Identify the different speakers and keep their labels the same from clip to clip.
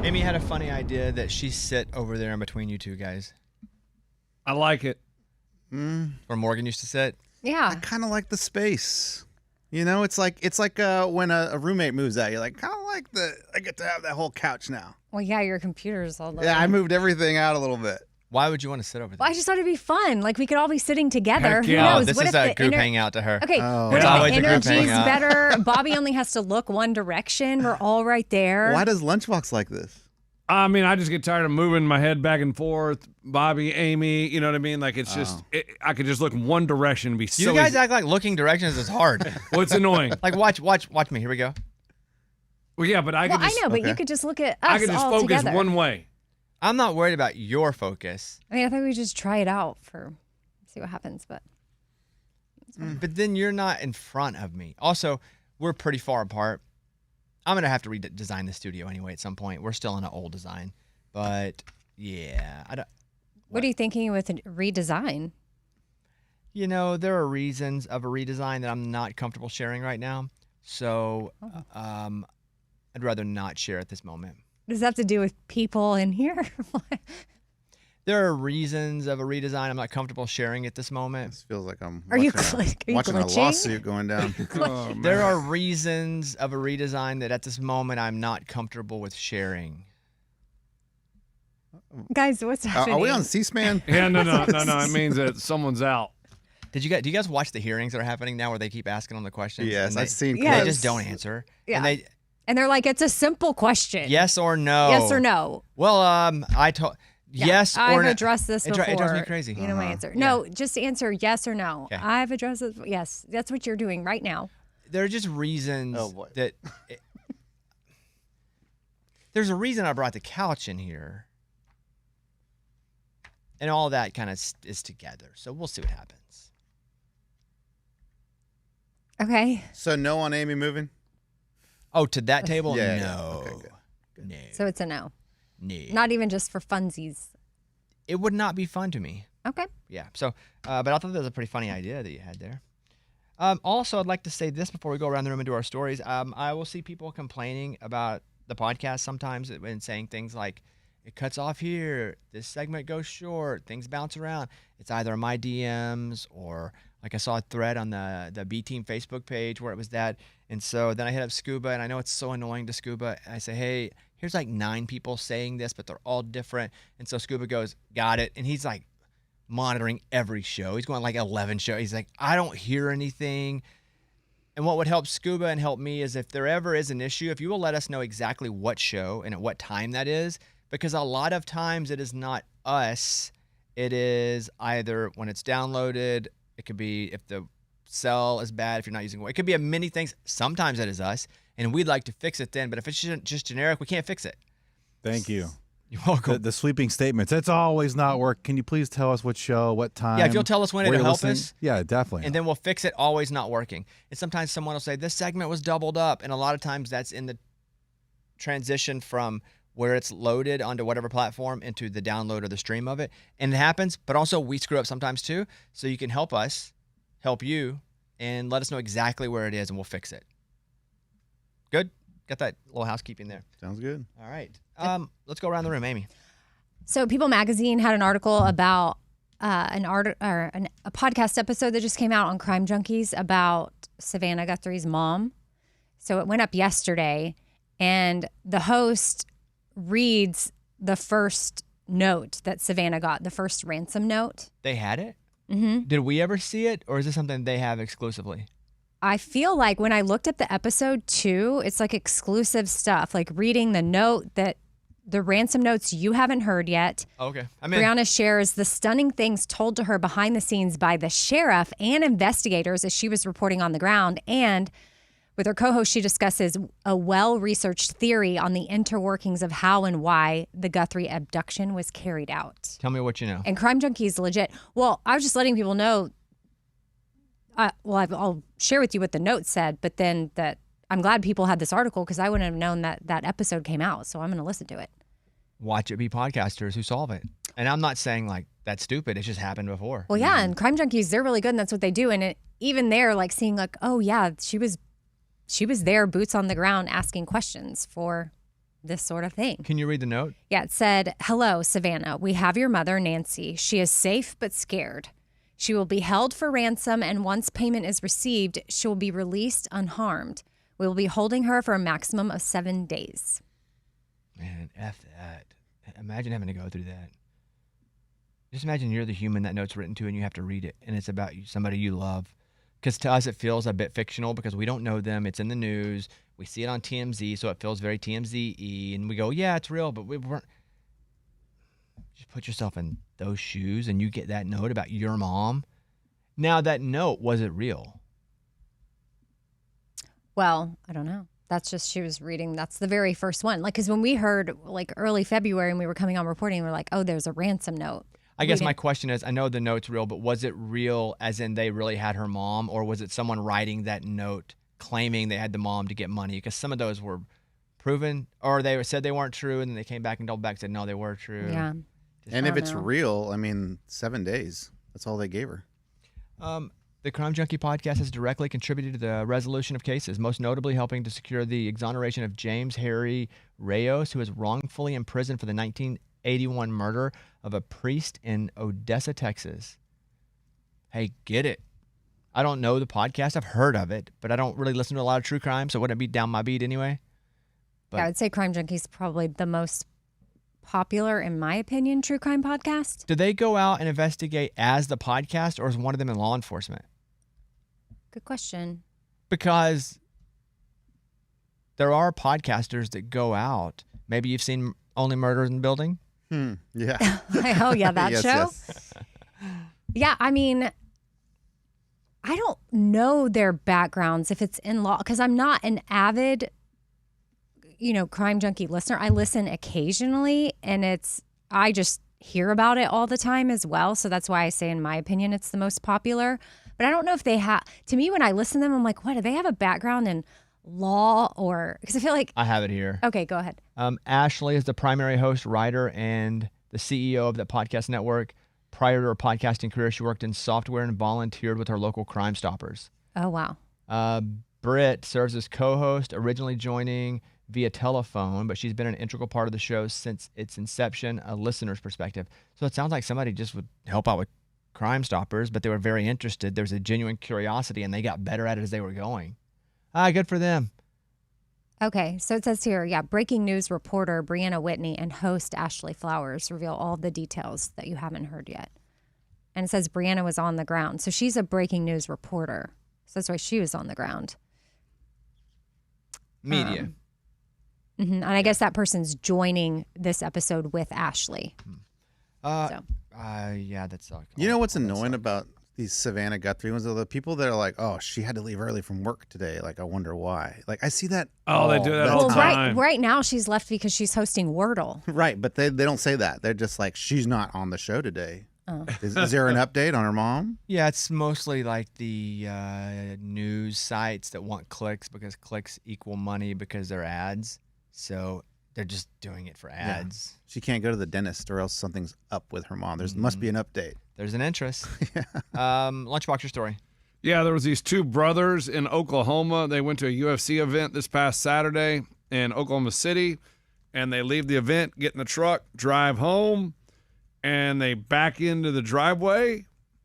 Speaker 1: Amy had a funny idea that she sit over there in between you two guys.
Speaker 2: I like it.
Speaker 1: Where Morgan used to sit.
Speaker 3: Yeah.
Speaker 4: I kind of like the space. You know, it's like when a roommate moves out, you're like, kind of like I get to have that whole couch now.
Speaker 3: Well, yeah, your computer's all over.
Speaker 4: Yeah, I moved everything out a little bit.
Speaker 1: Why would you want to sit over there?
Speaker 3: Well, I just thought it'd be fun. Like, we could all be sitting together.
Speaker 2: Heck
Speaker 3: Who
Speaker 2: yeah.
Speaker 3: knows?
Speaker 1: This
Speaker 3: What
Speaker 1: is
Speaker 3: if
Speaker 1: a
Speaker 3: the
Speaker 1: group hangout to her.
Speaker 3: Okay,
Speaker 4: Oh.
Speaker 3: what
Speaker 1: It's
Speaker 3: if
Speaker 1: always
Speaker 3: the
Speaker 1: a group
Speaker 3: energy's
Speaker 1: hangout.
Speaker 3: better? Bobby only has to look one direction. We're all right there.
Speaker 4: Why does Lunchbox like this?
Speaker 2: I mean, I just get tired of moving my head back and forth. Bobby, Amy, you know what I mean? Like, it's just, I could just look in one direction and be so
Speaker 1: You guys
Speaker 2: easy.
Speaker 1: act like looking directions is hard.
Speaker 2: Well, it's annoying.
Speaker 1: Like, watch me. Here we go.
Speaker 2: Well, yeah, but I
Speaker 3: Well,
Speaker 2: could just,
Speaker 3: I know, but
Speaker 4: okay.
Speaker 3: you could just look at us
Speaker 2: I could just
Speaker 3: all
Speaker 2: focus
Speaker 3: together.
Speaker 2: one way.
Speaker 1: I'm not worried about your focus.
Speaker 3: I mean, I thought we'd just try it out see what happens, but
Speaker 1: But then you're not in front of me. Also, we're pretty far apart. I'm going to have to redesign the studio anyway at some point. We're still in an old design. But, yeah.
Speaker 3: what are you thinking with a redesign?
Speaker 1: You know, there are reasons of a redesign that I'm not comfortable sharing right now. So, I'd rather not share at this moment.
Speaker 3: Does that have to do with people in here?
Speaker 1: There are reasons of a redesign I'm not comfortable sharing at this moment.
Speaker 4: This feels like I'm
Speaker 3: Are you
Speaker 4: watching a
Speaker 3: glitching?
Speaker 4: lawsuit going down.
Speaker 2: Oh, man.
Speaker 1: There are reasons of a redesign that at this moment I'm not comfortable with sharing.
Speaker 3: Guys, what's happening?
Speaker 4: Are we on C-SPAN?
Speaker 2: Yeah, no. It means that someone's out.
Speaker 1: Do you guys watch the hearings that are happening now where they keep asking them the questions?
Speaker 4: Yes,
Speaker 1: and
Speaker 4: I've seen
Speaker 3: Yeah.
Speaker 1: They
Speaker 4: clips.
Speaker 1: just don't answer.
Speaker 3: Yeah.
Speaker 1: And
Speaker 3: And they're like, it's a simple question.
Speaker 1: yes or no.
Speaker 3: Yes or no.
Speaker 1: Well, I told
Speaker 3: Yeah,
Speaker 1: yes or
Speaker 3: I've
Speaker 1: no.
Speaker 3: addressed this
Speaker 1: It
Speaker 3: before.
Speaker 1: drives me crazy.
Speaker 3: You know my answer. No, just answer yes or no.
Speaker 1: Okay.
Speaker 3: I've addressed this. Yes, that's what you're doing right now.
Speaker 1: There are just reasons
Speaker 4: Oh, boy.
Speaker 1: that there's a reason I brought the couch in here. And all that kind of is together. So we'll see what happens.
Speaker 3: Okay.
Speaker 4: So no on Amy moving?
Speaker 1: Oh, to that table?
Speaker 4: Yeah,
Speaker 1: No.
Speaker 4: yeah. Okay, good.
Speaker 1: No.
Speaker 3: So it's a no.
Speaker 1: No.
Speaker 3: Not even just for funsies.
Speaker 1: It would not be fun to me.
Speaker 3: Okay.
Speaker 1: Yeah. So, but I thought that was a pretty funny idea that you had there. Also, I'd like to say this before we go around the room and do our stories. I will see people complaining about the podcast sometimes and saying things like, it cuts off here, this segment goes short, things bounce around. It's either my DMs or like I saw a thread on the B Team Facebook page where it was that. And so then I hit up Scuba, and I know it's so annoying to Scuba. And I say, hey, here's like 9 people saying this, but they're all different. And so Scuba goes, got it. And he's like monitoring every show. He's going like 11 shows. He's like, I don't hear anything. And what would help Scuba and help me is if there ever is an issue, if you will let us know exactly what show and at what time that is, because a lot of times it is not us. It is either when it's downloaded, it could be if the cell is bad, if you're not using it. It could be many things. Sometimes it is us, and we'd like to fix it then. But if it's just generic, we can't fix it.
Speaker 5: Thank you.
Speaker 1: You're welcome.
Speaker 5: The sweeping statements. It's always not work. Can you please tell us what show, what time?
Speaker 1: Yeah, if you'll tell us when
Speaker 5: where
Speaker 1: it'll
Speaker 5: you're
Speaker 1: help
Speaker 5: listening?
Speaker 1: us.
Speaker 5: Yeah, definitely.
Speaker 1: And then we'll fix it, always not working. And sometimes someone will say, this segment was doubled up. And a lot of times that's in the transition from where it's loaded onto whatever platform into the download or the stream of it. And it happens, but also we screw up sometimes too. So you can help us, help you, and let us know exactly where it is, and we'll fix it. Good? Got that little housekeeping there.
Speaker 4: Sounds good.
Speaker 1: All right. Let's go around the room, Amy.
Speaker 3: So People Magazine had an article about a podcast episode that just came out on Crime Junkies about Savannah Guthrie's mom. So it went up yesterday, and the host reads the first note that Savannah got, the first ransom note.
Speaker 1: They had it?
Speaker 3: Mm-hmm.
Speaker 1: Did we ever see it, or is this something they have exclusively?
Speaker 3: I feel like when I looked at the episode too, it's like exclusive stuff, like reading the note that the ransom notes you haven't heard yet.
Speaker 1: Okay. I'm in.
Speaker 3: Brianna shares the stunning things told to her behind the scenes by the sheriff and investigators as she was reporting on the ground. And with her co-host, she discusses a well-researched theory on the interworkings of how and why the Guthrie abduction was carried out.
Speaker 1: Tell me what you know.
Speaker 3: And Crime Junkies legit. Well, I was just letting people know. I'll share with you what the note said, but then that I'm glad people had this article because I wouldn't have known that that episode came out. So I'm going to listen to it.
Speaker 1: Watch it be podcasters who solve it. And I'm not saying like that's stupid. It's just happened before.
Speaker 3: Well, yeah, and Crime Junkies, they're really good, and that's what they do. And even there, like seeing like, oh yeah, she was there, boots on the ground, asking questions for this sort of thing.
Speaker 1: Can you read the note?
Speaker 3: Yeah, it said, "Hello, Savannah. We have your mother, Nancy. She is safe but scared. She will be held for ransom, and once payment is received, she will be released unharmed. We will be holding her for a maximum of 7 days."
Speaker 1: Man, F that. Imagine having to go through that. Just imagine you're the human that note's written to and you have to read it, and it's about somebody you love. Because to us, it feels a bit fictional because we don't know them. It's in the news. We see it on TMZ, so it feels very TMZ-y. And we go, yeah, it's real, but we weren't. Just put yourself in those shoes and you get that note about your mom. Now, that note, was it real?
Speaker 3: Well, I don't know. That's just, she was reading. That's the very first one. Like, because when we heard like early February and we were coming on reporting, we were like, oh, there's a ransom note.
Speaker 1: I guess my question is, I know the note's real, but was it real as in they really had her mom, or was it someone writing that note claiming they had the mom to get money? Because some of those were proven, or they said they weren't true, and then they came back and doubled back and said, no, they were true.
Speaker 3: Yeah.
Speaker 4: And if it's real, I mean, 7 days. That's all they gave her.
Speaker 1: The Crime Junkie podcast has directly contributed to the resolution of cases, most notably helping to secure the exoneration of James Harry Reyes, who was wrongfully imprisoned for the 1981 murder of a priest in Odessa, Texas. Hey, get it. I don't know the podcast. I've heard of it, but I don't really listen to a lot of true crime, so it wouldn't be down my beat anyway. But
Speaker 3: Yeah, I would say Crime Junkie is probably the most popular, in my opinion, true crime podcast.
Speaker 1: do they go out and investigate as the podcast, or is one of them in law enforcement?
Speaker 3: Good question.
Speaker 1: Because there are podcasters that go out. Maybe you've seen Only Murders in the Building.
Speaker 4: Yeah.
Speaker 3: Oh, yeah, that
Speaker 4: Yes,
Speaker 3: show?
Speaker 4: yes.
Speaker 3: Yeah, I mean, I don't know their backgrounds if it's in law, because I'm not an avid, Crime Junkie listener. I listen occasionally, and I just hear about it all the time as well. So that's why I say, in my opinion, it's the most popular. But I don't know if they have, to me, when I listen to them, I'm like, what, do they have a background in law, or, because I feel like,
Speaker 1: I have it here.
Speaker 3: okay, go ahead.
Speaker 1: Ashley is the primary host, writer, and the CEO of the podcast network. Prior to her podcasting career, she worked in software and volunteered with her local Crime Stoppers.
Speaker 3: Oh, wow.
Speaker 1: Britt serves as co-host, originally joining via telephone, but she's been an integral part of the show since its inception, a listener's perspective. So it sounds like somebody just would help out with Crime Stoppers, but they were very interested. There was a genuine curiosity, and they got better at it as they were going. Good for them.
Speaker 3: Okay, so it says here, breaking news reporter Brianna Whitney and host Ashley Flowers reveal all the details that you haven't heard yet. And it says Brianna was on the ground. So she's a breaking news reporter. So that's why she was on the ground.
Speaker 1: Media.
Speaker 3: And I guess that person's joining this episode with Ashley.
Speaker 1: Yeah, that's all.
Speaker 4: You know what's annoying about these Savannah Guthrie ones? Are the people that are like, oh, she had to leave early from work today. Like, I wonder why. Like, I see that.
Speaker 2: Oh, they do that all
Speaker 3: Well,
Speaker 2: the time.
Speaker 3: right now she's left because she's hosting Wordle.
Speaker 4: Right, but they don't say that. They're just like, she's not on the show today. Is there an update on her mom?
Speaker 1: Yeah, it's mostly like the news sites that want clicks because clicks equal money because they're ads. So they're just doing it for ads.
Speaker 4: Yeah. She can't go to the dentist or else something's up with her mom. There must be an update.
Speaker 1: There's an interest. Lunchbox, your story.
Speaker 2: Yeah, there was these two brothers in Oklahoma. They went to a UFC event this past Saturday in Oklahoma City, and they leave the event, get in the truck, drive home, and they back into the driveway,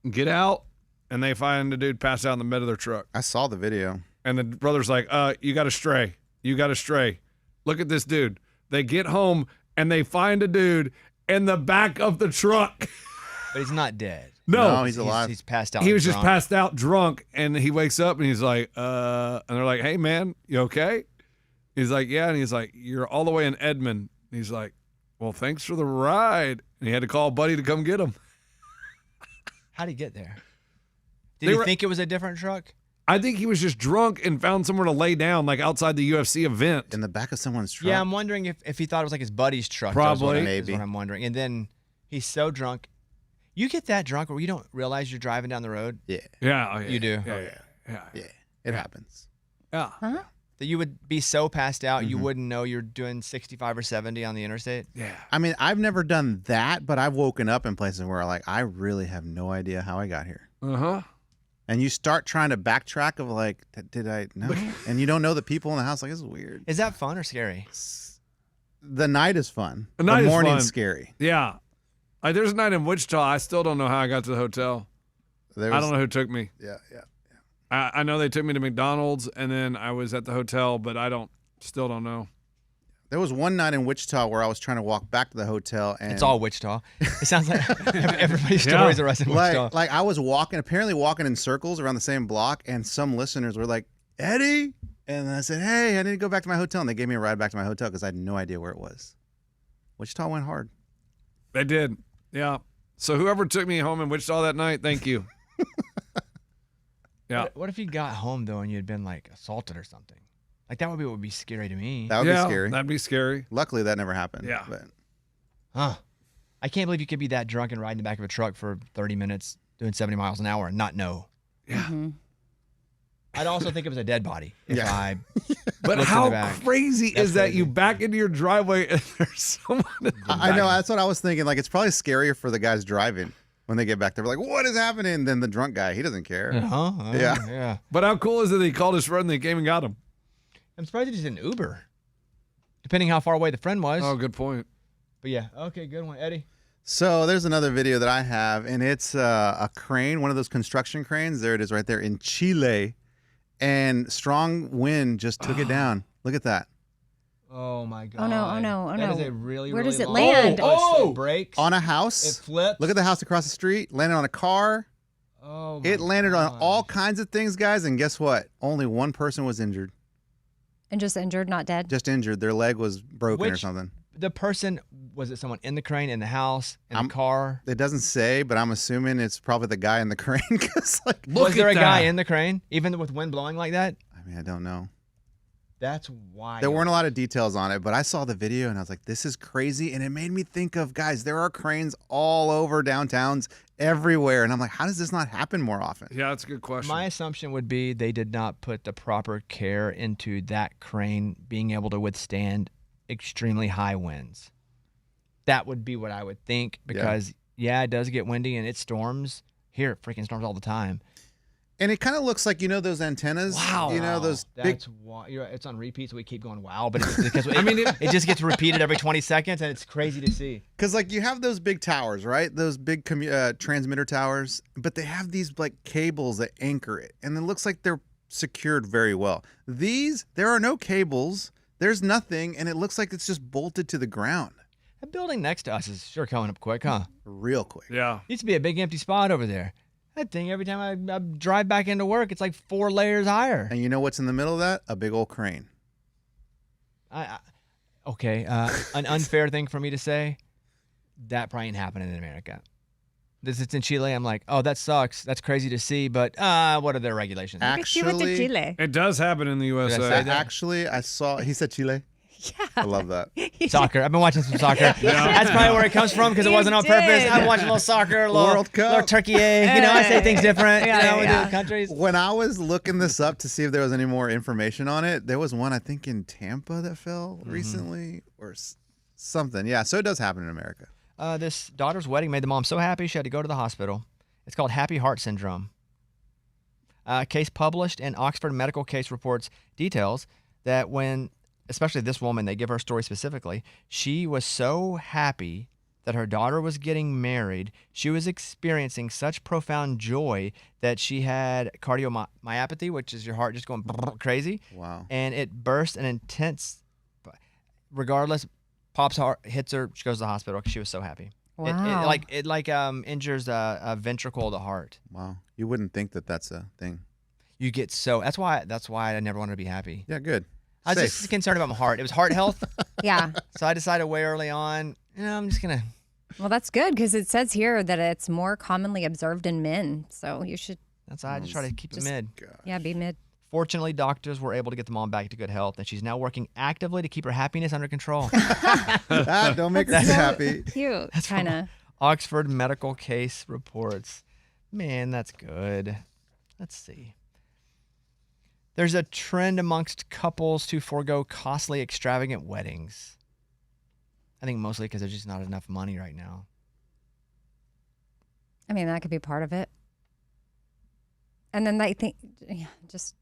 Speaker 2: get out, and they find the dude passed out in the bed of their truck.
Speaker 4: I saw the video.
Speaker 2: And the brother's like, you got to stray. You got to stray. Look at this dude. They get home, and they find a dude in the back of the truck.
Speaker 1: But he's not dead.
Speaker 2: No,
Speaker 4: he's alive.
Speaker 1: He's passed out.
Speaker 2: He was
Speaker 1: drunk.
Speaker 2: just passed out drunk, and he wakes up, and he's like, and they're like, hey, man, you okay? He's like, yeah. And he's like, you're all the way in Edmond. And he's like, well, thanks for the ride. And he had to call a buddy to come get him.
Speaker 1: How'd he get there? Did he think it was a different truck?
Speaker 2: I think he was just drunk and found somewhere to lay down, like outside the UFC event.
Speaker 4: In the back of someone's truck?
Speaker 1: Yeah, I'm wondering if he thought it was like his buddy's truck.
Speaker 2: Probably.
Speaker 1: Is what I'm wondering. And then he's so drunk. You get that drunk where you don't realize you're driving down the road?
Speaker 4: Yeah.
Speaker 2: Yeah. Oh, yeah.
Speaker 1: You do?
Speaker 2: Yeah.
Speaker 4: It happens.
Speaker 2: Yeah.
Speaker 3: Huh?
Speaker 1: That you would be so passed out you wouldn't know you're doing 65 or 70 on the interstate?
Speaker 2: Yeah.
Speaker 4: I mean, I've never done that, but I've woken up in places where like, I really have no idea how I got here.
Speaker 2: Uh-huh.
Speaker 4: And you start trying to backtrack of like, did I know? And you don't know the people in the house. Like, this is weird.
Speaker 1: Is that fun or scary?
Speaker 4: The night is fun.
Speaker 2: The night is
Speaker 4: morning's
Speaker 2: fun.
Speaker 4: scary.
Speaker 2: Yeah. Like, there's a night in Wichita. I still don't know how I got to the hotel. I don't know who took me.
Speaker 4: Yeah.
Speaker 2: I know they took me to McDonald's, and then I was at the hotel, but still don't know.
Speaker 4: There was one night in Wichita where I was trying to walk back to the hotel, and
Speaker 1: It's all Wichita. It sounds like everybody's stories are in Wichita.
Speaker 4: like I was apparently walking in circles around the same block, and some listeners were like, "Eddie," and I said, "Hey, I need to go back to my hotel," and they gave me a ride back to my hotel because I had no idea where it was. Wichita went hard.
Speaker 2: They did. Yeah. So whoever took me home in Wichita that night, thank you. Yeah.
Speaker 1: What if you got home though and you had been like assaulted or something? Like that would be scary to me.
Speaker 4: That would be scary.
Speaker 2: That'd be scary.
Speaker 4: Luckily, that never happened.
Speaker 2: Yeah.
Speaker 4: But
Speaker 1: Huh. I can't believe you could be that drunk and ride in the back of a truck for 30 minutes doing 70 miles an hour and not know.
Speaker 2: Yeah.
Speaker 1: I'd also think it was a dead body if
Speaker 4: Yeah.
Speaker 1: I
Speaker 2: But
Speaker 1: looked in the
Speaker 2: how
Speaker 1: back.
Speaker 2: crazy
Speaker 1: That's
Speaker 2: is that
Speaker 1: crazy.
Speaker 2: you back into your driveway and there's someone in the
Speaker 4: I
Speaker 2: back?
Speaker 4: know that's what I was thinking. Like it's probably scarier for the guys driving when they get back there. Like, what is happening? Than the drunk guy. He doesn't care.
Speaker 1: Huh? Yeah.
Speaker 2: But how cool is it that he called his friend and they came and got him?
Speaker 1: I'm surprised he just didn't Uber. Depending how far away the friend was.
Speaker 2: Oh, good point.
Speaker 1: But yeah. Okay, good one, Eddie.
Speaker 4: So there's another video that I have, and it's a crane, one of those construction cranes. There it is right there in Chile. And strong wind just took it down. Look at that.
Speaker 1: Oh my god.
Speaker 3: Oh, no.
Speaker 1: That is a really,
Speaker 3: Where
Speaker 1: really
Speaker 3: does it
Speaker 1: long-
Speaker 3: land?
Speaker 1: Oh, it breaks.
Speaker 4: On a
Speaker 1: It
Speaker 4: house.
Speaker 1: flips.
Speaker 4: Look at the house across the street. Landed on a car.
Speaker 1: Oh my
Speaker 4: It landed on
Speaker 1: gosh.
Speaker 4: all kinds of things, guys. And guess what? Only one person was injured.
Speaker 3: And just injured, not dead.
Speaker 4: Just injured. Their leg was broken or
Speaker 1: Which-
Speaker 4: something.
Speaker 1: The person, was it someone in the crane, in the house, in the car?
Speaker 4: It doesn't say, but I'm assuming it's probably the guy in the crane. Because, like,
Speaker 1: Was there
Speaker 2: at
Speaker 1: a guy
Speaker 2: that.
Speaker 1: in the crane, even with wind blowing like that?
Speaker 4: I mean, I don't know.
Speaker 1: That's why.
Speaker 4: There weren't a lot of details on it, but I saw the video and I was like, this is crazy. And it made me think of, guys, there are cranes all over downtowns everywhere. And I'm like, how does this not happen more often?
Speaker 2: Yeah, that's a good question.
Speaker 1: My assumption would be they did not put the proper care into that crane being able to withstand extremely high winds. That would be what I would think because, yeah, it does get windy and it storms. Here, it freaking storms all the time.
Speaker 4: And it kind of looks like, you know, those antennas? You know, those big.
Speaker 1: That's why it's on repeat, so we keep going wow. But it's because it just gets repeated every 20 seconds, and it's crazy to see.
Speaker 4: Because, like, you have those big towers, right? Those big transmitter towers. But they have these, like, cables that anchor it. And it looks like they're secured very well. These, there are no cables. There's nothing. And it looks like it's just bolted to the ground.
Speaker 1: That building next to us is sure coming up quick, huh?
Speaker 4: Real quick.
Speaker 2: Yeah.
Speaker 1: Used to be a big empty spot over there. That thing, every time I drive back into work, it's like 4 layers higher.
Speaker 4: And you know what's in the middle of that? A big old crane.
Speaker 1: Okay, an unfair thing for me to say, that probably ain't happening in America. It's in Chile. I'm like, oh, that sucks. That's crazy to see, but what are their regulations?
Speaker 3: She went to
Speaker 4: Actually,
Speaker 3: Chile.
Speaker 2: It does happen in the
Speaker 1: say
Speaker 2: USA.
Speaker 1: that?
Speaker 4: actually, I saw, he said Chile.
Speaker 3: Yeah.
Speaker 4: I love that.
Speaker 1: Soccer. I've been watching some soccer. That's probably where it comes from because it
Speaker 3: You
Speaker 1: wasn't on purpose.
Speaker 3: did.
Speaker 1: I'm watching a little soccer, a little
Speaker 4: World Cup.
Speaker 1: little turkey egg. You know, I say things different.
Speaker 3: Yeah,
Speaker 1: with
Speaker 3: yeah.
Speaker 1: the countries.
Speaker 4: When I was looking this up to see if there was any more information on it, there was one, I think, in Tampa that fell recently or something. Yeah, so it does happen in America.
Speaker 1: This daughter's wedding made the mom so happy she had to go to the hospital. It's called happy heart syndrome. Case published in Oxford Medical Case reports details that when, especially this woman, they give her story specifically, she was so happy that her daughter was getting married. She was experiencing such profound joy that she had cardiomyopathy, which is your heart just going crazy.
Speaker 4: Wow.
Speaker 1: And it burst an intense, regardless, Pop's heart hits her, she goes to the hospital because she was so happy.
Speaker 3: Wow.
Speaker 1: It injures a ventricle of the heart.
Speaker 4: Wow. You wouldn't think that that's a thing.
Speaker 1: You get so that's why I never wanted to be happy.
Speaker 4: Yeah, good.
Speaker 1: I was
Speaker 4: Safe.
Speaker 1: just concerned about my heart. It was heart health,
Speaker 3: Yeah.
Speaker 1: so I decided way early on. I'm just gonna.
Speaker 3: Well, that's good because it says here that it's more commonly observed in men. So you should,
Speaker 1: That's why I just try to keep it mid.
Speaker 3: yeah, be mid.
Speaker 1: Fortunately, doctors were able to get the mom back to good health, and she's now working actively to keep her happiness under control.
Speaker 4: Don't make her too happy.
Speaker 3: Cute.
Speaker 1: That's
Speaker 3: Kind of.
Speaker 1: Oxford Medical Case reports. Man, that's good. Let's see. There's a trend amongst couples to forego costly, extravagant weddings. I think mostly because there's just not enough money right now.
Speaker 3: I mean, that could be part of it. And then they think, yeah, just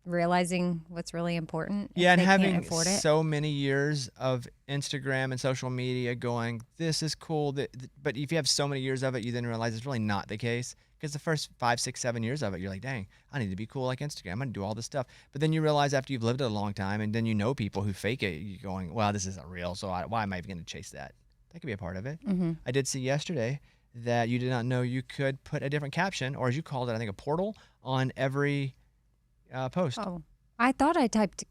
Speaker 3: realizing what's really important. if
Speaker 1: Yeah, and
Speaker 3: they can't
Speaker 1: having
Speaker 3: afford it.
Speaker 1: so many years of Instagram and social media going, this is cool. But if you have so many years of it, you then realize it's really not the case. Because the first 5, 6, 7 years of it, you're like, dang, I need to be cool like Instagram. I'm going to do all this stuff. But then you realize after you've lived it a long time, and then you know people who fake it, you're going, well, this isn't real. So why am I even going to chase that? That could be a part of it. I did see yesterday that you did not know you could put a different caption, or as you called it, I think a portal, on every post.
Speaker 3: Oh, I thought I typed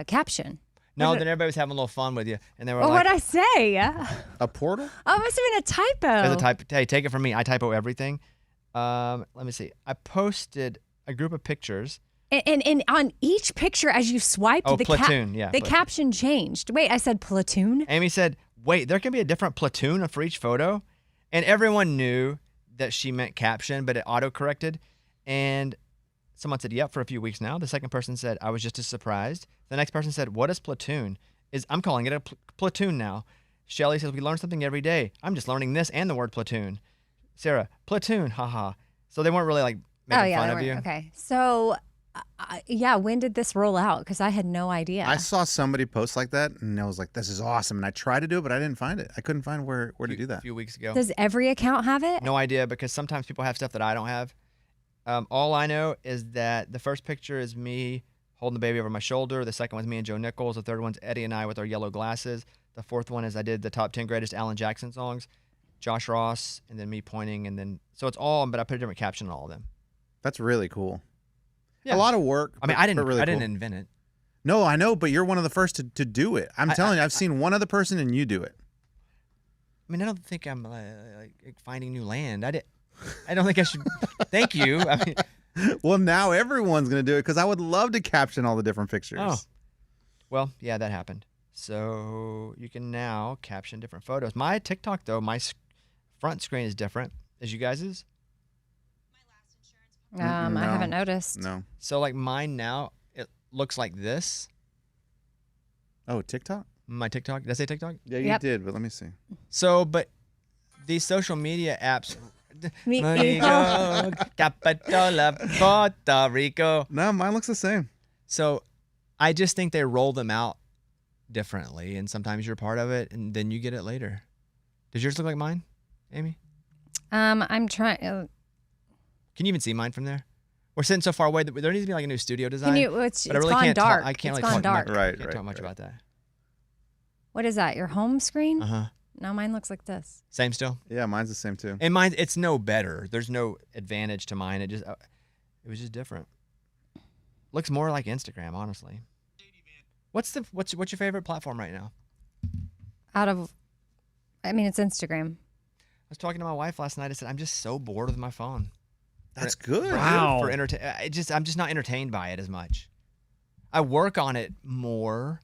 Speaker 3: caption.
Speaker 1: No, then everybody was having a little fun with you, and they were
Speaker 3: Well,
Speaker 1: like,
Speaker 3: what'd I say?
Speaker 4: A portal?
Speaker 3: Oh, it must have been a typo.
Speaker 1: There's a type. Hey, take it from me. I typo everything. Let me see. I posted a group of pictures.
Speaker 3: And on each picture, as you swiped,
Speaker 1: Oh,
Speaker 3: the
Speaker 1: platoon, yeah,
Speaker 3: the
Speaker 1: platoon.
Speaker 3: caption changed. Wait, I said platoon?
Speaker 1: Amy said, wait, there can be a different platoon for each photo. And everyone knew that she meant caption, but it auto-corrected. And someone said, yep, for a few weeks now. The second person said, I was just as surprised. The next person said, what is platoon? I'm calling it a platoon now. Shelly says, we learn something every day. I'm just learning this and the word platoon. Sarah, platoon, haha. So they weren't really like making fun of you.
Speaker 3: Okay. So, yeah, when did this roll out? Because I had no idea.
Speaker 4: I saw somebody post like that, and I was like, this is awesome. And I tried to do it, but I didn't find it. I couldn't find where to do
Speaker 1: A
Speaker 4: that.
Speaker 1: few weeks ago.
Speaker 3: Does every account have it?
Speaker 1: No idea, because sometimes people have stuff that I don't have. All I know is that the first picture is me holding the baby over my shoulder. The second one's me and Joe Nichols. The third one's Eddie and I with our yellow glasses. The fourth one is I did the top 10 greatest Alan Jackson songs, Josh Ross, and then me pointing. And then, so it's all, but I put a different caption on all of them.
Speaker 4: That's really cool.
Speaker 1: Yeah.
Speaker 4: A lot of work.
Speaker 1: I mean,
Speaker 4: but
Speaker 1: I didn't
Speaker 4: really cool.
Speaker 1: invent it.
Speaker 4: No, I know, but you're one of the first to do it. I'm telling you, I've seen one other person and you do it.
Speaker 1: I mean, I don't think I'm like finding new land. I don't think I should. Thank you. I mean,
Speaker 4: Well, now everyone's going to do it because I would love to caption all the different pictures.
Speaker 1: oh, well, yeah, that happened. So you can now caption different photos. My TikTok though, front screen is different as you guys's.
Speaker 3: I
Speaker 4: No.
Speaker 3: haven't noticed.
Speaker 4: No.
Speaker 1: So like mine now, it looks like this.
Speaker 4: Oh, TikTok?
Speaker 1: My TikTok. Did I say TikTok?
Speaker 4: Yeah, you
Speaker 3: Yep.
Speaker 4: did, but let me see.
Speaker 1: So, but these social media apps.
Speaker 3: Me-
Speaker 1: Mexico, capital of Puerto Rico.
Speaker 4: No, mine looks the same.
Speaker 1: So I just think they roll them out differently, and sometimes you're part of it, and then you get it later. Does yours look like mine, Amy?
Speaker 3: I'm trying.
Speaker 1: Can you even see mine from there? We're sitting so far away that there needs to be like a new studio design.
Speaker 3: Can you? It's
Speaker 1: but I really
Speaker 3: gone
Speaker 1: can't
Speaker 3: dark.
Speaker 1: I can't
Speaker 3: It's
Speaker 1: really
Speaker 3: gone
Speaker 1: talk
Speaker 3: dark.
Speaker 1: much,
Speaker 4: Right,
Speaker 1: can't
Speaker 4: right,
Speaker 1: talk much
Speaker 4: right.
Speaker 1: about that.
Speaker 3: What is that? Your home screen?
Speaker 1: Uh huh.
Speaker 3: No, mine looks like this.
Speaker 1: Same still.
Speaker 4: Yeah, mine's the same too.
Speaker 1: And mine, it's no better. There's no advantage to mine. It was just different. Looks more like Instagram, honestly. What's your favorite platform right now?
Speaker 3: I mean, it's Instagram.
Speaker 1: I was talking to my wife last night. I said I'm just so bored with my phone.
Speaker 4: That's good.
Speaker 2: Wow.
Speaker 1: For I'm just not entertained by it as much. I work on it more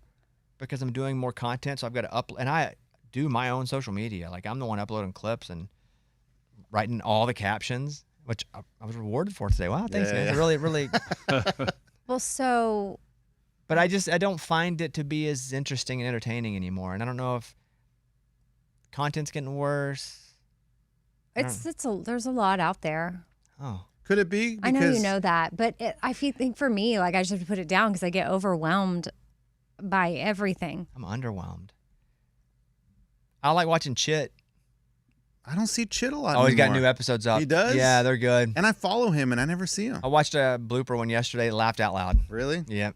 Speaker 1: because I'm doing more content, so I've got to upload, and I do my own social media. Like I'm the one uploading clips and writing all the captions, which I was rewarded for today. Wow, thanks,
Speaker 4: Yeah,
Speaker 1: man.
Speaker 4: yeah.
Speaker 1: Really, really.
Speaker 3: Well, so
Speaker 1: But I don't find it to be as interesting and entertaining anymore, and I don't know if content's getting worse.
Speaker 3: there's a lot out there.
Speaker 1: Oh,
Speaker 4: Could it be?
Speaker 3: I know you
Speaker 4: Because-
Speaker 3: know that, but think for me, like I just have to put it down because I get overwhelmed by everything.
Speaker 1: I'm underwhelmed. I like watching Chit.
Speaker 4: I don't see Chit a lot
Speaker 1: Oh, he's got
Speaker 4: anymore.
Speaker 1: new episodes up.
Speaker 4: He does?
Speaker 1: Yeah, they're good.
Speaker 4: And I follow him, and I never see him.
Speaker 1: I watched a blooper one yesterday. Laughed out loud.
Speaker 4: Really?
Speaker 1: Yeah.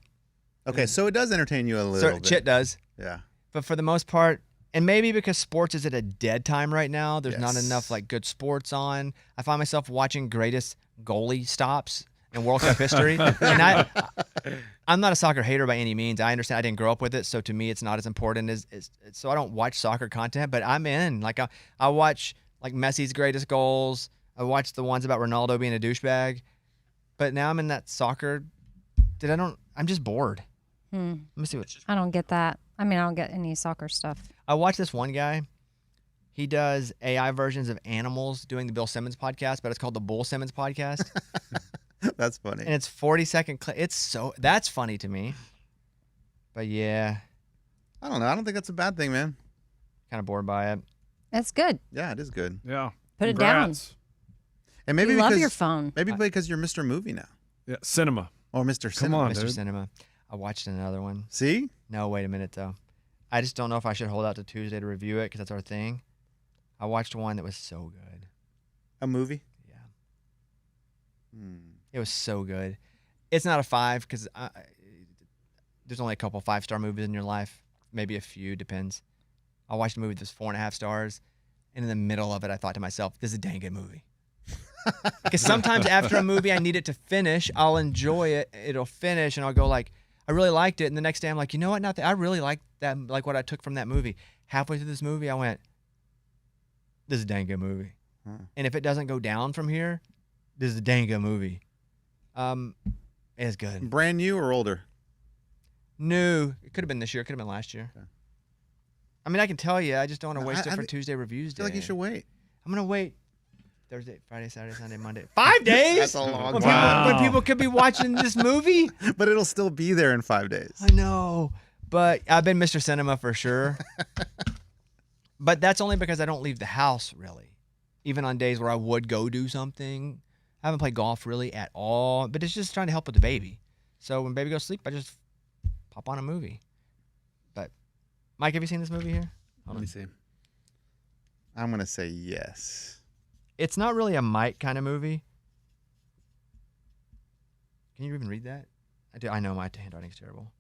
Speaker 4: Okay, so it does entertain you a little
Speaker 1: So
Speaker 4: bit.
Speaker 1: Chit does,
Speaker 4: Yeah.
Speaker 1: but for the most part, and maybe because sports is at a dead time right now, there's not
Speaker 4: Yes.
Speaker 1: enough like good sports on. I find myself watching greatest goalie stops in World Cup history, and I'm not a soccer hater by any means. I understand I didn't grow up with it, so to me it's not as important as so I don't watch soccer content, but I'm in. Like I watch like Messi's greatest goals. I watch the ones about Ronaldo being a douchebag, but now I'm in that soccer. I'm just bored. Let me see what.
Speaker 3: I don't get that. I mean, I don't get any soccer stuff.
Speaker 1: I watched this one guy. He does AI versions of animals doing the Bill Simmons podcast, but it's called the Bull Simmons podcast.
Speaker 4: That's funny.
Speaker 1: And it's 40-second clip. That's funny to me. But yeah,
Speaker 4: I don't know. I don't think that's a bad thing, man.
Speaker 1: kind of bored by it.
Speaker 3: That's good.
Speaker 4: Yeah, it is good.
Speaker 2: Yeah.
Speaker 3: Put it down.
Speaker 2: Congrats.
Speaker 4: And maybe
Speaker 3: You love
Speaker 4: because
Speaker 3: your phone.
Speaker 4: maybe because you're Mr. Movie now.
Speaker 2: Yeah. Cinema.
Speaker 4: Or Mr.
Speaker 2: Come
Speaker 4: Cinema.
Speaker 2: on,
Speaker 1: Mr.
Speaker 2: dude.
Speaker 1: Cinema. I watched another one.
Speaker 4: See?
Speaker 1: No, wait a minute though. I just don't know if I should hold out to Tuesday to review it because that's our thing. I watched one that was so good.
Speaker 4: A movie?
Speaker 1: Yeah,
Speaker 4: Hmm.
Speaker 1: it was so good. It's not a 5 because there's only a couple 5-star movies in your life, maybe a few, depends. I watched a movie that was 4.5 stars, and in the middle of it, I thought to myself, "This is a dang good movie." Because sometimes after a movie, I need it to finish. I'll enjoy it. It'll finish, and I'll go like, "I really liked it." And the next day, I'm like, "You know what? Not that I really liked that. Like what I took from that movie." Halfway through this movie, I went, "This is a dang good movie." And if it doesn't go down from here, this is a dang good movie. It's good.
Speaker 4: Brand new or older?
Speaker 1: New. It could have been this year. It could have been last year.
Speaker 4: Okay.
Speaker 1: I mean, I can tell you. I just don't want to waste it
Speaker 4: I
Speaker 1: for
Speaker 4: think-
Speaker 1: Tuesday reviews
Speaker 4: I
Speaker 1: day.
Speaker 4: feel like you should wait.
Speaker 1: I'm gonna wait. Thursday, Friday, Saturday, Sunday, Monday. 5 days.
Speaker 4: That's a long
Speaker 1: when,
Speaker 4: time.
Speaker 1: people, when people could be watching this movie.
Speaker 4: But it'll still be there in 5 days.
Speaker 1: I know, but I've been Mr. Cinema for sure. But that's only because I don't leave the house really. Even on days where I would go do something, I haven't played golf really at all. But it's just trying to help with the baby. So when baby goes to sleep, I just pop on a movie. But Mike, have you seen this movie here?
Speaker 2: Let me see.
Speaker 4: I'm going to say yes.
Speaker 1: It's not really a Mike kind of movie. Can you even read that? I know my handwriting's terrible.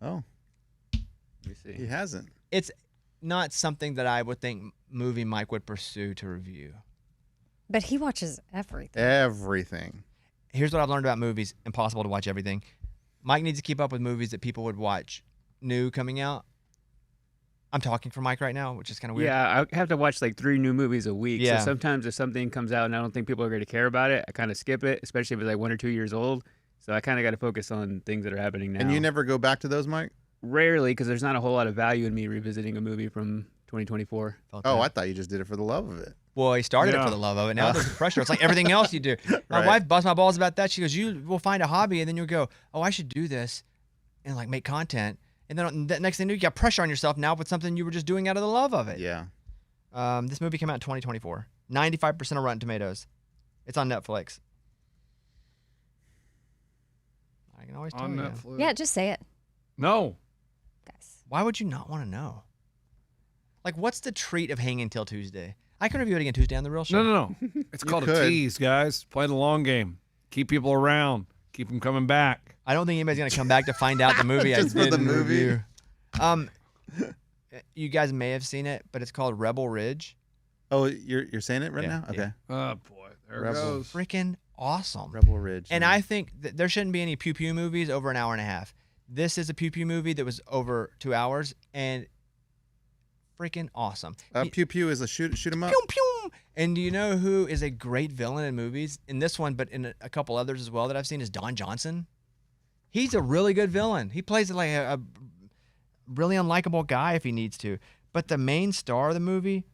Speaker 4: Oh,
Speaker 6: Let me see.
Speaker 4: he hasn't.
Speaker 1: It's not something that I would think movie Mike would pursue to review.
Speaker 3: But he watches everything.
Speaker 4: Everything.
Speaker 1: Here's what I've learned about movies. Impossible to watch everything. Mike needs to keep up with movies that people would watch new coming out. I'm talking for Mike right now, which is kind of weird.
Speaker 6: Yeah, I have to watch like 3 new movies a week.
Speaker 1: Yeah.
Speaker 6: So sometimes if something comes out and I don't think people are going to care about it, I kind of skip it, especially if it's like 1 or 2 years old. So I kind of got to focus on things that are happening now.
Speaker 4: And you never go back to those, Mike?
Speaker 6: Rarely, because there's not a whole lot of value in me revisiting a movie from 2024.
Speaker 1: Felt
Speaker 4: Oh,
Speaker 1: that.
Speaker 4: I thought you just did it for the love of it.
Speaker 1: Well, he started it
Speaker 2: Yeah.
Speaker 1: for the love of it. Now there's pressure. It's like everything else you do. My
Speaker 4: Right.
Speaker 1: wife busts my balls about that. She goes, "You will find a hobby, and then you'll go, oh, I should do this, and like make content." And then the next thing you know, you got pressure on yourself now with something you were just doing out of the love of it.
Speaker 4: Yeah.
Speaker 1: This movie came out in 2024. 95% of Rotten Tomatoes. It's on Netflix. I can always tell
Speaker 2: On
Speaker 1: you.
Speaker 2: Netflix.
Speaker 3: Yeah, just say it,
Speaker 2: No.
Speaker 3: guys.
Speaker 1: Why would you not want to know? Like, what's the treat of hanging till Tuesday? I can review it again Tuesday on the real show.
Speaker 2: No. It's called a
Speaker 4: could.
Speaker 2: tease, guys. Play the long game. Keep people around. Keep them coming back.
Speaker 1: I don't think anybody's gonna come back to find out the movie I
Speaker 4: Just for the
Speaker 1: didn't
Speaker 4: movie?
Speaker 1: review. You guys may have seen it, but it's called Rebel Ridge.
Speaker 4: Oh, you're saying it right
Speaker 1: Yeah,
Speaker 4: now? Okay.
Speaker 2: Oh, boy. There
Speaker 4: Rebel.
Speaker 2: it goes.
Speaker 1: Freaking awesome.
Speaker 4: Rebel Ridge.
Speaker 1: And
Speaker 4: yeah.
Speaker 1: I think that there shouldn't be any pew pew movies over an hour and a half. This is a pew pew movie that was over 2 hours and freaking awesome.
Speaker 4: Pew Pew is a shoot 'em up.
Speaker 1: Pew, pew. And do you know who is a great villain in movies? In this one, but in a couple others as well that I've seen, is Don Johnson. He's a really good villain. He plays like a really unlikable guy if he needs to. But the main star of the movie,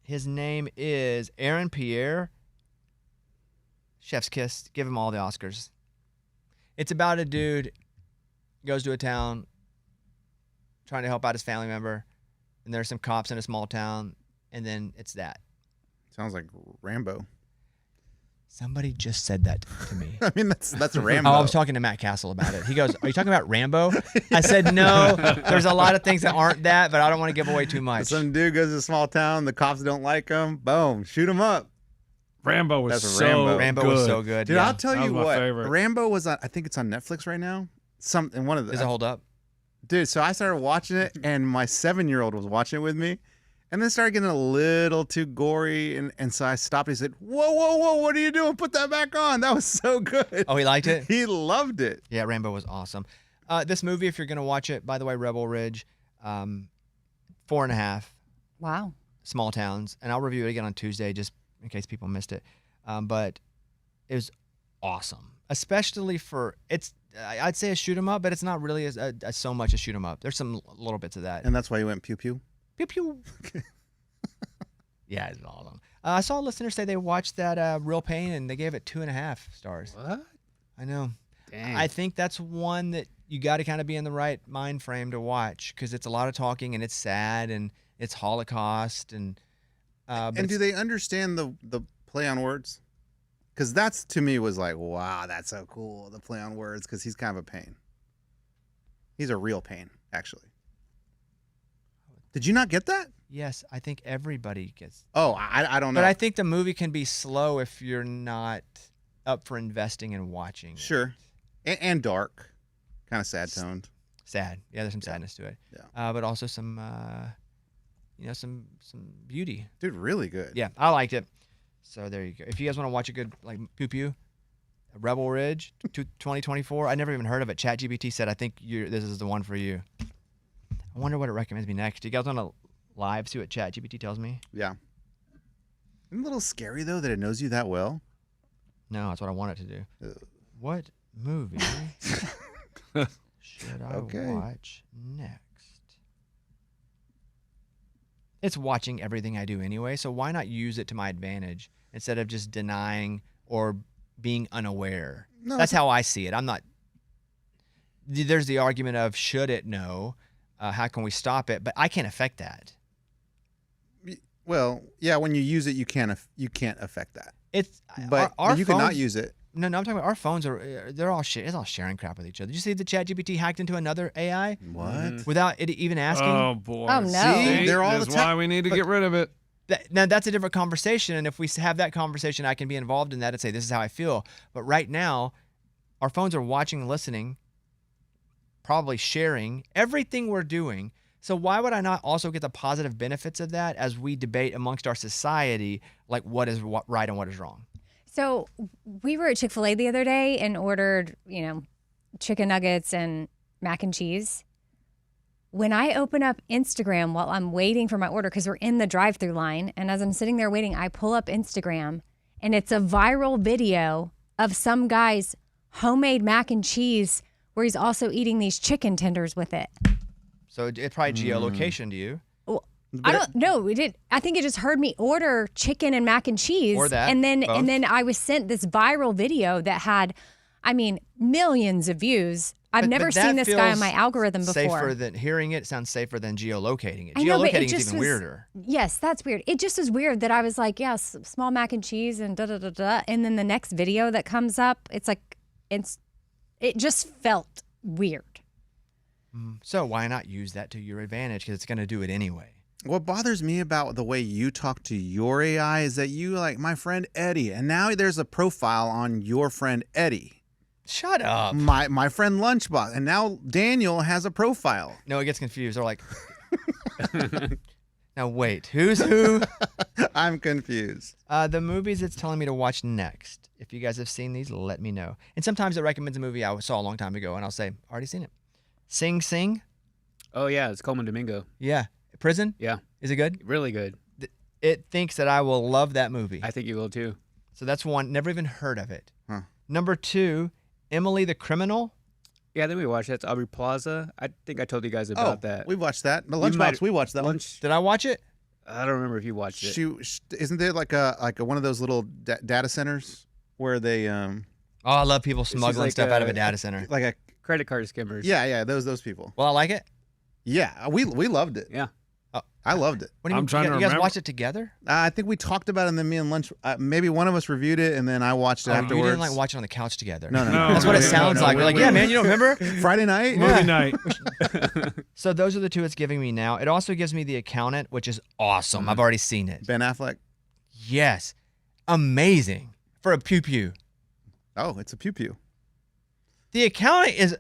Speaker 1: his name is Aaron Pierre. Chef's kiss. Give him all the Oscars. It's about a dude goes to a town trying to help out his family member, and there's some cops in a small town, and then it's that.
Speaker 4: Sounds like Rambo.
Speaker 1: Somebody just said that to me.
Speaker 4: I mean, that's Rambo.
Speaker 1: Oh, I was talking to Matt Castle about it. He goes, "Are you talking about Rambo?" I said, "No, there's a lot of things that aren't that, but I don't want to give away too much."
Speaker 4: Some dude goes to a small town. The cops don't like him. Boom, shoot him up.
Speaker 2: Rambo was
Speaker 4: That's
Speaker 2: so
Speaker 4: Rambo.
Speaker 1: Rambo
Speaker 2: good.
Speaker 1: was so good.
Speaker 4: Dude,
Speaker 1: yeah.
Speaker 4: I'll tell
Speaker 2: That
Speaker 4: you
Speaker 2: was my
Speaker 4: what.
Speaker 2: favorite.
Speaker 4: Rambo was on. I think it's on Netflix right now. In one of the.
Speaker 1: Does it hold up?
Speaker 4: Dude, so I started watching it, and my 7-year-old was watching it with me, and then started getting a little too gory, and so I stopped. He said, "Whoa, whoa, whoa! What are you doing? Put that back on. That was so good."
Speaker 1: Oh, he liked it?
Speaker 4: He loved it.
Speaker 1: Yeah, Rambo was awesome. This movie, if you're going to watch it, by the way, Rebel Ridge, 4.5,
Speaker 3: Wow.
Speaker 1: small towns. And I'll review it again on Tuesday just in case people missed it. But it was awesome, especially for I'd say a shoot 'em up, but it's not really as so much a shoot 'em up. There's some little bits of that.
Speaker 4: And that's why you went pew pew.
Speaker 1: Pew pew. Yeah, it's awesome. I saw a listener say they watched that Real Pain and they gave it 2.5 stars.
Speaker 6: What?
Speaker 1: I know.
Speaker 6: Dang.
Speaker 1: I think that's one that you got to kind of be in the right mind frame to watch because it's a lot of talking and it's sad and it's Holocaust and. But
Speaker 4: And do they understand the play on words? Because that's, to me, was like, wow, that's so cool, the play on words, because he's kind of a pain. He's a real pain, actually. Did you not get that?
Speaker 1: Yes, I think everybody gets.
Speaker 4: Oh, I don't know.
Speaker 1: But I think the movie can be slow if you're not up for investing and watching. it.
Speaker 4: Sure. And dark. Kind of sad toned.
Speaker 1: Sad. Yeah, there's some sadness to it.
Speaker 4: Yeah.
Speaker 1: But also some, some beauty.
Speaker 4: Dude, really good.
Speaker 1: Yeah, I liked it. So there you go. If you guys want to watch a good like pew pew, Rebel Ridge 2024. I never even heard of it. ChatGPT said I think this is the one for you. I wonder what it recommends me next. Do you guys want to live see what ChatGPT tells me?
Speaker 4: Yeah. Isn't it a little scary, though, that it knows you that well?
Speaker 1: No, that's what I want it to do.
Speaker 4: Ugh.
Speaker 1: What movie should I watch next? It's watching everything I do anyway, so why not use it to my advantage instead of just denying or being unaware?
Speaker 4: No,
Speaker 1: That's how I see it. I'm not. There's the argument of should it know? How can we stop it? But I can't affect that.
Speaker 4: Well, yeah, when you use it, you can't affect that.
Speaker 1: It's
Speaker 4: But
Speaker 1: our
Speaker 4: you
Speaker 1: phones,
Speaker 4: cannot use it.
Speaker 1: No, I'm talking about our phones they're all it's all sharing crap with each other. Did you see the ChatGPT hacked into another AI
Speaker 4: What?
Speaker 1: without it even asking?
Speaker 2: Oh boy.
Speaker 3: Oh, no.
Speaker 4: See, they're all
Speaker 2: That's
Speaker 4: the
Speaker 2: why we need to get rid of it.
Speaker 1: Now that's a different conversation, and if we have that conversation, I can be involved in that and say this is how I feel. But right now, our phones are watching and listening, probably sharing everything we're doing. So why would I not also get the positive benefits of that as we debate amongst our society, like what is right and what is wrong?
Speaker 3: So we were at Chick-fil-A the other day and ordered, chicken nuggets and mac and cheese. When I open up Instagram while I'm waiting for my order, because we're in the drive-through line, and as I'm sitting there waiting, I pull up Instagram, and it's a viral video of some guy's homemade mac and cheese where he's also eating these chicken tenders with it.
Speaker 1: So it's probably geolocation to you.
Speaker 3: I don't know. We did. I think it just heard me order chicken and mac and cheese,
Speaker 1: Or that,
Speaker 3: and
Speaker 1: both.
Speaker 3: then I was sent this viral video that had, millions of views. I've
Speaker 1: But
Speaker 3: never
Speaker 1: that
Speaker 3: seen this guy on
Speaker 1: feels
Speaker 3: my algorithm before.
Speaker 1: Safer than hearing it sounds safer than geolocating it.
Speaker 3: I know, but
Speaker 1: Geolocating
Speaker 3: it
Speaker 1: is
Speaker 3: just
Speaker 1: even
Speaker 3: was,
Speaker 1: weirder.
Speaker 3: Yes, that's weird. It just was weird that I was like, yes, small mac and cheese and da da da da, and then the next video that comes up, it's like it just felt weird.
Speaker 1: So why not use that to your advantage? Because it's going to do it anyway.
Speaker 4: What bothers me about the way you talk to your AI is that you like my friend Eddie, and now there's a profile on your friend Eddie.
Speaker 1: Shut up.
Speaker 4: My friend Lunchbox, and now Daniel has a profile.
Speaker 1: No, it gets confused. They're like, now wait, who's who?
Speaker 4: I'm confused.
Speaker 1: The movies it's telling me to watch next. If you guys have seen these, let me know. And sometimes it recommends a movie I saw a long time ago, and I'll say, already seen it. Sing Sing?
Speaker 6: Oh yeah, it's Coleman Domingo.
Speaker 1: Yeah. Prison?
Speaker 6: Yeah,
Speaker 1: Is it good?
Speaker 6: really good.
Speaker 1: It thinks that I will love that movie.
Speaker 6: I think you will too.
Speaker 1: So that's one. Never even heard of it.
Speaker 4: Huh.
Speaker 1: Number 2, Emily the Criminal.
Speaker 6: Yeah, then we watched that. It's Aubrey Plaza. I think I told you guys about that.
Speaker 4: We watched that. The
Speaker 6: You
Speaker 4: Lunchbox,
Speaker 6: might-
Speaker 4: we watched that one.
Speaker 6: Lunch.
Speaker 1: Did I watch it?
Speaker 6: I don't remember if you watched it.
Speaker 4: Isn't there like a one of those little data centers where they
Speaker 1: Oh, I love people smuggling
Speaker 6: like
Speaker 1: stuff out of
Speaker 6: a-
Speaker 1: a data center.
Speaker 4: like a
Speaker 6: Credit card skimmers.
Speaker 4: those people.
Speaker 1: Well, I like it.
Speaker 4: Yeah, we loved it.
Speaker 6: Yeah.
Speaker 4: I loved it.
Speaker 1: What do you
Speaker 2: I'm
Speaker 1: mean?
Speaker 2: trying to
Speaker 1: You guys
Speaker 2: remember.
Speaker 1: watched it together?
Speaker 4: I think we talked about it, and then me and Lunch, maybe one of us reviewed it, and then I watched it
Speaker 1: Oh,
Speaker 4: afterwards.
Speaker 1: you didn't like watch it on the couch together.
Speaker 4: No.
Speaker 1: That's what it
Speaker 2: no,
Speaker 1: sounds
Speaker 2: no,
Speaker 1: like.
Speaker 2: we-
Speaker 1: We're like,
Speaker 2: we-
Speaker 1: yeah, man, you don't remember?
Speaker 4: Friday night.
Speaker 2: Movie night.
Speaker 1: So those are the two it's giving me now. It also gives me The Accountant, which is awesome. I've already seen it.
Speaker 4: Ben Affleck.
Speaker 1: Yes. Amazing. For a pew-pew.
Speaker 4: Oh, it's a pew pew.
Speaker 1: The Accountant is...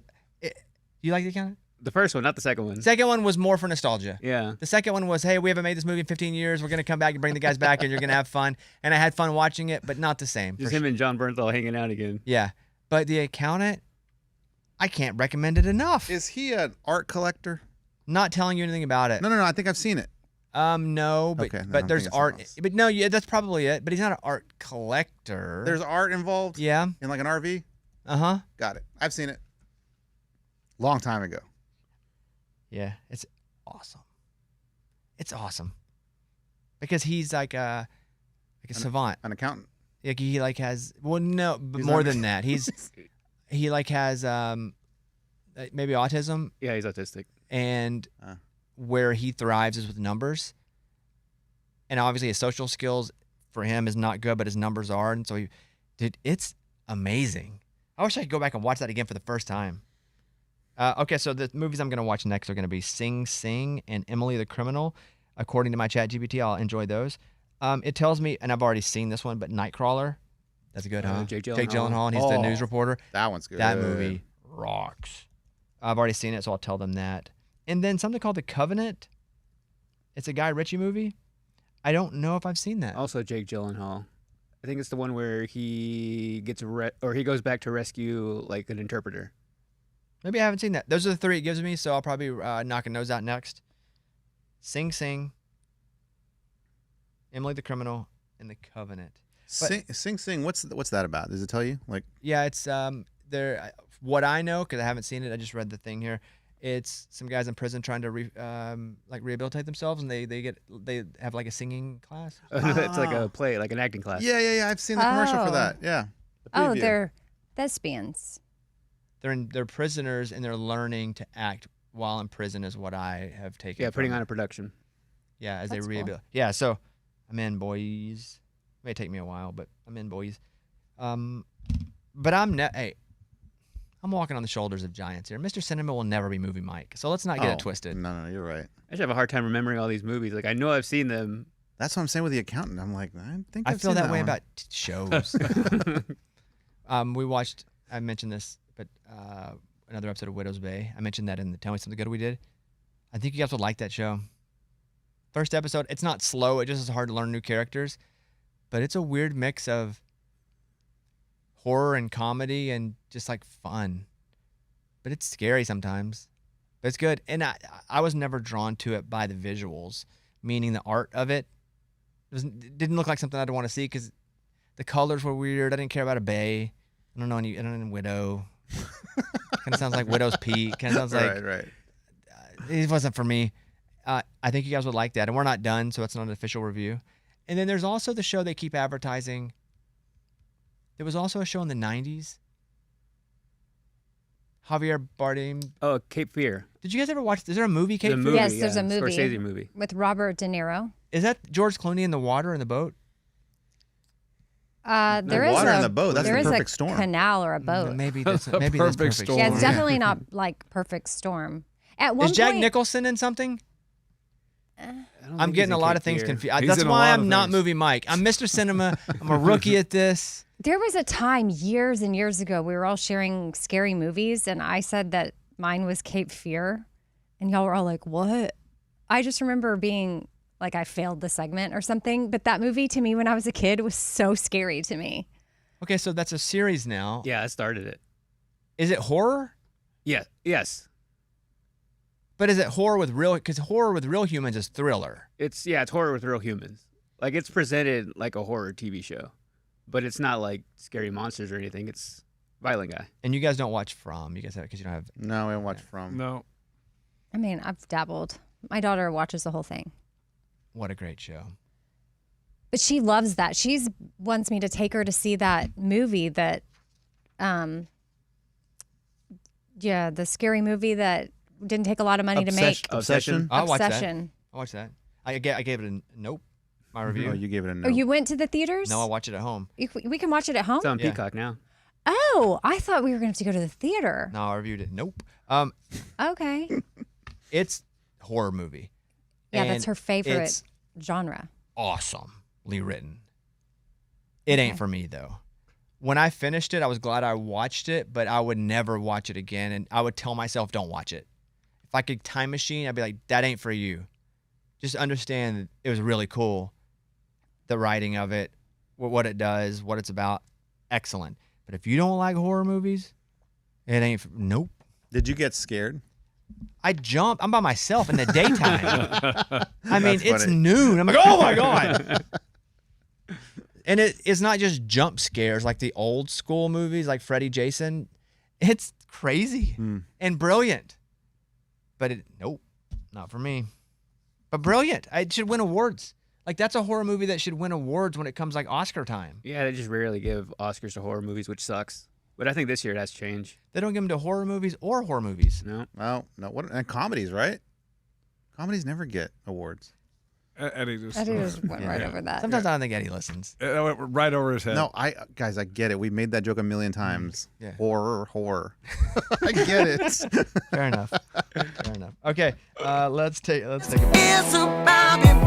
Speaker 1: You like The Accountant?
Speaker 6: The first one, not the second one.
Speaker 1: Second one was more for nostalgia.
Speaker 6: Yeah.
Speaker 1: The second one was, hey, we haven't made this movie in 15 years. We're going to come back and bring the guys back, and you're going to have fun. And I had fun watching it, but not the same.
Speaker 6: Just
Speaker 1: for
Speaker 6: him and John Bernthal hanging out again.
Speaker 1: Yeah. But The Accountant, I can't recommend it enough.
Speaker 4: Is he an art collector?
Speaker 1: Not telling you anything about it.
Speaker 4: No. I think I've seen it.
Speaker 1: No, but,
Speaker 4: Okay, then
Speaker 1: but
Speaker 4: I'm
Speaker 1: there's
Speaker 4: thinking
Speaker 1: art.
Speaker 4: something else.
Speaker 1: But no, yeah, that's probably it. But he's not an art collector.
Speaker 4: There's art involved.
Speaker 1: Yeah.
Speaker 4: In like an RV.
Speaker 1: Uh-huh.
Speaker 4: Got it. I've seen it. Long time ago.
Speaker 1: Yeah, it's awesome. It's awesome. Because he's like a savant.
Speaker 4: An accountant.
Speaker 1: Like he like has no, but
Speaker 4: He's
Speaker 1: more
Speaker 4: not-
Speaker 1: than that. He like has maybe autism,
Speaker 6: Yeah, he's autistic.
Speaker 1: and
Speaker 4: Ah.
Speaker 1: where he thrives is with numbers. And obviously his social skills for him is not good, but his numbers are, and so Dude, it's amazing. I wish I could go back and watch that again for the first time. Okay, so the movies I'm going to watch next are going to be Sing Sing and Emily the Criminal. According to my chat GPT, I'll enjoy those. It tells me, and I've already seen this one, but Nightcrawler. That's good, huh?
Speaker 6: Jake
Speaker 1: Jake
Speaker 6: Gyllenhaal.
Speaker 1: Gyllenhaal, and he's the news reporter.
Speaker 4: That one's good.
Speaker 1: That movie rocks. I've already seen it, so I'll tell them that. And then something called The Covenant. It's a Guy Ritchie movie. I don't know if I've seen that.
Speaker 6: Also Jake Gyllenhaal. I think it's the one where he gets or he goes back to rescue like an interpreter.
Speaker 1: Maybe I haven't seen that. Those are the three it gives me, so I'll probably knocking those out next. Sing Sing, Emily the Criminal, and The Covenant.
Speaker 4: Sing Sing. What's that about? Does it tell you? Like,
Speaker 1: Yeah, it's there. What I know, because I haven't seen it, I just read the thing here. It's some guys in prison trying to rehabilitate themselves, and they have like a singing class.
Speaker 6: It's like a play, like an acting class.
Speaker 4: yeah. I've seen the commercial for
Speaker 3: Oh.
Speaker 4: that. Yeah. The
Speaker 3: Oh,
Speaker 4: preview.
Speaker 3: they're thespians.
Speaker 1: They're prisoners, and they're learning to act while in prison, is what I have taken.
Speaker 6: Yeah, putting
Speaker 1: from
Speaker 6: on
Speaker 1: it.
Speaker 6: a production.
Speaker 1: Yeah, as
Speaker 3: That's
Speaker 1: they
Speaker 3: cool.
Speaker 1: rehabilitate. Yeah, so I'm in, boys. May take me a while, but I'm in, boys. But hey, I'm walking on the shoulders of giants here. Mr. Cinema will never be movie Mike, so let's not get it twisted.
Speaker 4: No, you're right.
Speaker 6: I just have a hard time remembering all these movies. Like I know I've seen them.
Speaker 4: That's what I'm saying with the accountant. I'm like, I think
Speaker 1: I
Speaker 4: I've
Speaker 1: feel
Speaker 4: seen
Speaker 1: that way
Speaker 4: one.
Speaker 1: about shows. We watched. I mentioned this, but another episode of Widow's Bay. I mentioned that in the Tell Me Something Good we did. I think you guys would like that show. First episode, it's not slow. It just is hard to learn new characters, but it's a weird mix of horror and comedy and just like fun. But it's scary sometimes. But it's good, and I was never drawn to it by the visuals, meaning the art of it. It didn't look like something I'd want to see because the colors were weird. I didn't care about a bay. I don't know Widow. Kind of sounds like Widow's Peak. Kind of sounds like
Speaker 4: right.
Speaker 1: it wasn't for me. I think you guys would like that, and we're not done, so it's not an official review. And then there's also the show they keep advertising. There was also a show in the 90s. Javier Bardem.
Speaker 6: Oh, Cape Fear.
Speaker 1: Did you guys ever watch? Is there a movie, Cape
Speaker 6: The
Speaker 1: Fear?
Speaker 6: movie,
Speaker 3: Yes, there's
Speaker 6: yeah,
Speaker 3: a movie.
Speaker 6: Scorsese movie.
Speaker 3: With Robert De Niro.
Speaker 1: Is that George Clooney in the water in the boat?
Speaker 3: There is
Speaker 4: water
Speaker 3: a
Speaker 4: in the boat. That's
Speaker 3: there
Speaker 4: the
Speaker 3: is
Speaker 4: perfect
Speaker 3: a
Speaker 4: storm.
Speaker 3: canal or a boat.
Speaker 1: Maybe that's
Speaker 2: A
Speaker 1: maybe that's
Speaker 2: perfect
Speaker 1: perfect
Speaker 2: storm.
Speaker 3: Yeah, it's
Speaker 2: Storm.
Speaker 3: definitely not like Perfect Storm. At one
Speaker 1: Is Jack
Speaker 3: point,
Speaker 1: Nicholson in something?
Speaker 6: I don't
Speaker 1: I'm
Speaker 6: think he's
Speaker 1: getting
Speaker 6: in
Speaker 1: a lot
Speaker 6: Cape
Speaker 1: of things
Speaker 6: Fear.
Speaker 1: confused.
Speaker 2: He's
Speaker 1: That's
Speaker 2: in a
Speaker 1: why
Speaker 2: lot of
Speaker 1: I'm not
Speaker 2: things.
Speaker 1: movie Mike. I'm Mr. Cinema. I'm a rookie at this.
Speaker 3: there was a time years and years ago we were all sharing scary movies, and I said that mine was Cape Fear, and y'all were all like, "What?" I just remember being like, I failed the segment or something. But that movie to me when I was a kid was so scary to me.
Speaker 1: Okay, so that's a series now.
Speaker 6: Yeah, I started it.
Speaker 1: Is it horror?
Speaker 6: Yeah. Yes.
Speaker 1: But is it horror with real? Because horror with real humans is thriller.
Speaker 6: It's horror with real humans. Like it's presented like a horror TV show, but it's not like scary monsters or anything. It's Violent Guy.
Speaker 1: And you guys don't watch From. You guys have because you don't have.
Speaker 4: No, we haven't watched From.
Speaker 2: No.
Speaker 3: I mean, I've dabbled. My daughter watches the whole thing.
Speaker 1: What a great show.
Speaker 3: But she loves that. She wants me to take her to see that movie that, the scary movie that didn't take a lot of money to make.
Speaker 6: Obsession.
Speaker 1: I'll watch that.
Speaker 3: Obsession.
Speaker 1: I'll watch that. I gave it a nope. My review.
Speaker 4: Oh, you gave it a no.
Speaker 3: Oh, you went to the theaters?
Speaker 1: No, I'll watch it at home.
Speaker 3: We can watch it at home?
Speaker 6: It's on
Speaker 1: Yeah.
Speaker 6: Peacock now.
Speaker 3: Oh, I thought we were going to have to go to the theater.
Speaker 1: No, I reviewed it. Nope.
Speaker 3: Okay.
Speaker 1: It's a horror movie.
Speaker 3: Yeah,
Speaker 1: And
Speaker 3: that's her favorite
Speaker 1: It's
Speaker 3: genre.
Speaker 1: awesomely written. It ain't
Speaker 3: Okay.
Speaker 1: for me though. When I finished it, I was glad I watched it, but I would never watch it again, and I would tell myself, "Don't watch it." If I could time machine, I'd be like, "That ain't for you." Just understand that it was really cool. The writing of it, what it does, what it's about, excellent. But if you don't like horror movies, it ain't. Nope.
Speaker 4: Did you get scared?
Speaker 1: I jump. I'm by myself in the daytime. I mean,
Speaker 4: That's
Speaker 1: it's
Speaker 4: funny.
Speaker 1: noon. I'm like, oh my God. And it's not just jump scares like the old school movies like Freddy, Jason. It's crazy and brilliant. But nope, not for me. But brilliant. It should win awards. Like that's a horror movie that should win awards when it comes like Oscar time.
Speaker 6: Yeah, they just rarely give Oscars to horror movies, which sucks. But I think this year it has changed.
Speaker 1: They don't give them to horror movies or horror movies.
Speaker 6: No.
Speaker 4: Well, no. What? And comedies, right? Comedies never get awards.
Speaker 2: Eddie just,
Speaker 3: Eddie just went right over that.
Speaker 1: Sometimes I don't think Eddie listens.
Speaker 2: it went right over his head.
Speaker 4: No, guys, I get it. We made that joke a million times.
Speaker 1: Yeah.
Speaker 4: Horror. I get it.
Speaker 1: Fair enough. Fair enough. Okay, let's take a break.
Speaker 7: It's about